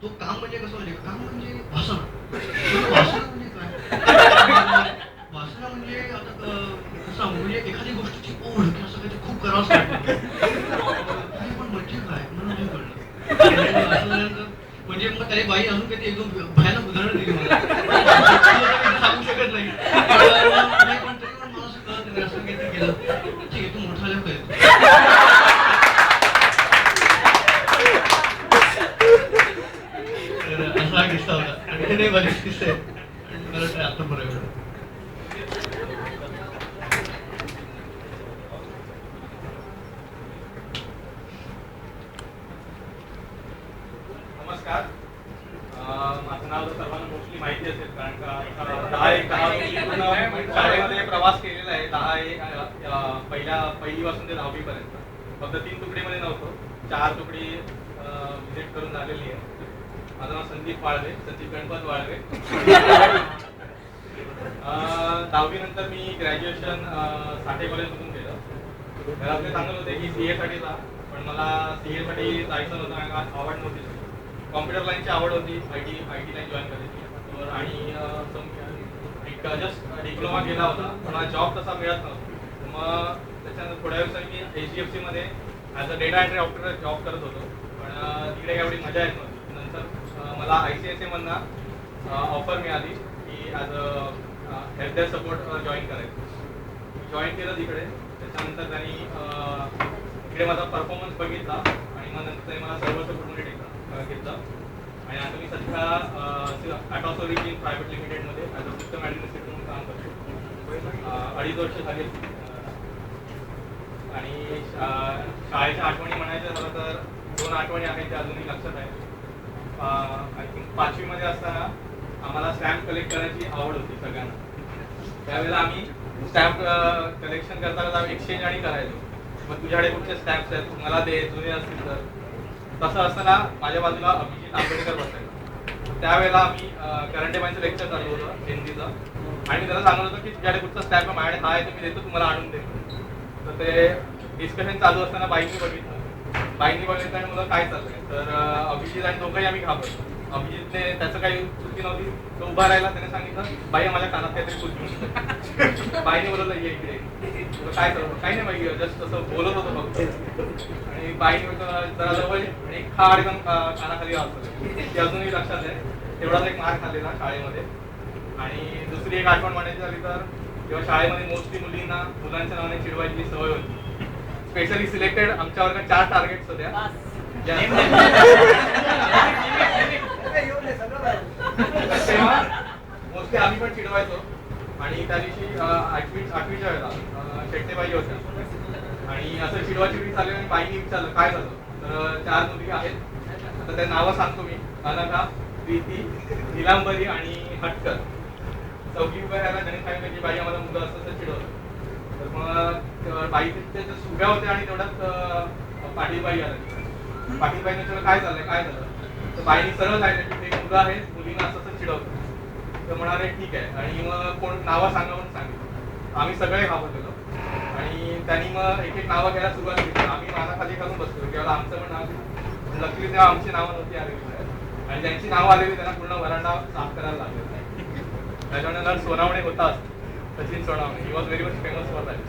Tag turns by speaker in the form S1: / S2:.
S1: तो काम म्हणजे कसं म्हणजे काम म्हणजे वासना. वासना म्हणजे काय? वासना म्हणजे आता कसं सांगू म्हणजे एखादी गोष्टीची ओढ की असं काहीतरी खूप करावंसं वाटतं. अरे पण म्हणजे काय? मला नाही कळलं. आणि मग असं झाल्यानंतर म्हणजे मग त्याने बाई अजून काही 1-2 भयानक उदाहरणं दिली मला. मी सांगू शकत नाही. नाही पण तरी पण मला असं कळत नाही असं काहीतरी केलं. ठीक आहे, तू मोठा झाल्यावर कळेल. तर असा हा किस्सा होता आणि ते बरेच किस्से आहेत. मला वाटतं आता बरं आहे.
S2: नमस्कार. माझं नाव तर सर्वांना मोस्टली माहिती असेल कारण का 10 शाळेमध्ये प्रवास केलेला आहे. पहिलीपासून ते 10वी पर्यंत. फक्त 3 तुकडीमध्ये नव्हतो, 4 तुकडी विजिट करून झालेली आहे. माझं नाव संदीप वाळवे, संदीप गणपत वाळवे. 10वी नंतर मी ग्रॅज्युएशन साठे कॉलेजमधून केलं. घरातले सांगत होते की CA साठी जा, पण मला CA साठी जायचं नव्हतं कारण का आवड नव्हती. कॉम्प्युटर लाईनची आवड होती, IT लाईन जॉईन करायची. एक जस्ट डिप्लोमा केला होता, पण मला जॉब तसा मिळत नव्हता. मग त्याच्यानंतर थोड्या दिवसांनी मी HDFC मध्ये as a data entry operator job करत होतो, पण तिकडे एवढी मजा येत नव्हती. नंतर मला ICICI मधनं ऑफर मिळाली की as a health support join करायचं. जॉईन केलं तिकडे. त्याच्यानंतर त्यांनी इकडे माझा परफॉर्मन्स बघितला आणि मग नंतर त्यांनी मला सर्व सपोर्टमध्ये घेतलं. आणि आता मी सध्या टाटा सोल्युशन प्रायव्हेट लिमिटेडमध्ये ॲज अ सिस्टम ॲडमिनिस्ट्रेटर म्हणून काम करतो. 2.5 वर्ष झाली. आणि शाळेच्या आठवणी म्हणायच्या झालं तर 2 आठवणी आहेत त्या अजूनही लक्षात आहेत. आय थिंक 5वी मध्ये असताना आम्हाला स्टॅम्प कलेक्ट करायची आवड होती सगळ्यांना. त्यावेळेला आम्ही स्टॅम्प कलेक्शन करताना एक्सचेंज आणि करायचो. मग तुझ्याकडे कुठचे स्टॅम्प्स आहेत मला दे, जुने असतील तर. तसं असताना माझ्या बाजूला अभिजित आंबेडकर बसायचा. त्यावेळेला आम्ही करंट अफेअर्सचं लेक्चर चालू होतं हिंदीचं, आणि मी त्याला सांगत होतो की तुझ्याकडे कुठचा स्टॅम्प माझ्याकडे हा आहे तर मी देतो, तुम्हाला आणून देतो. तर ते डिस्कशन चालू असताना बाईंनी बघितलं आणि मला काय चाललंय. तर अभिजित आणि दोघंही आम्ही घाबरलो. अभिजितने त्याचं काही चुकी नव्हती, तो उभा राहिला. त्याने सांगितलं बाई माझ्या कानात काहीतरी चुकी. बाईने बोलवलं ये इकडे. काय चाललं? काही नाही बाई, जस्ट तसं बोलत होतो फक्त. आणि बाईने जरा जवळ आणि एक खाड एकदम कानाखाली वाचलं. ती अजूनही लक्षात आहे. तेवढाच एक मार खाल्लेला शाळेमध्ये. आणि दुसरी एक आठवण म्हणायची झाली तर तेव्हा शाळेमध्ये मोस्टली मुलांच्या नावाने चिडवायची सवय होती. स्पेशली सिलेक्टेड आमच्या वर्गात 4 टार्गेट्स होत्या. तेव्हा मोस्टली आम्ही पण चिडवायचो. आणि त्या दिवशी 8वीच्या वेळेला शेट्टेबाई होत्या आणि असं चिडवाचिडवी चालू आणि बाईंनी विचारलं काय झालं. तर 4 मुली आहेत. तर त्या नावं सांगतो मी: अनघा, प्रीती, निलांबरी आणि हटकर. 4वी वयाला त्यांनी सांगितलं की बाई आम्हाला मुलं असं चिडवलं. तर मग बाई त्या उभ्या होत्या आणि तेवढ्यात पाटीलबाई आल्या. पाटीलबाईने विचारलं काय झालं. तर बाईंनी सरळ सांगितलं की ते मुलं आहेत, मुलींना असं चिडवतं. तर म्हणाले ठीक आहे. आणि मग कोण नावं सांगा म्हणून सांगितलं. आम्ही सगळे घाबरलेलो आणि त्यांनी मग एक नावं घ्यायला सुरुवात केली. आम्ही मानाखाली घालून बसलो. तेव्हा आमचं पण नाव लकली तेव्हा आमची नावं नव्हती आलेली आहेत आणि ज्यांची नावं आलेली त्यांना पूर्ण वरांडा साफ करायला लागलेला नाही. त्याच्यानंतर सोनावणे होता, Sachin Sonawane. He was very much famous for that.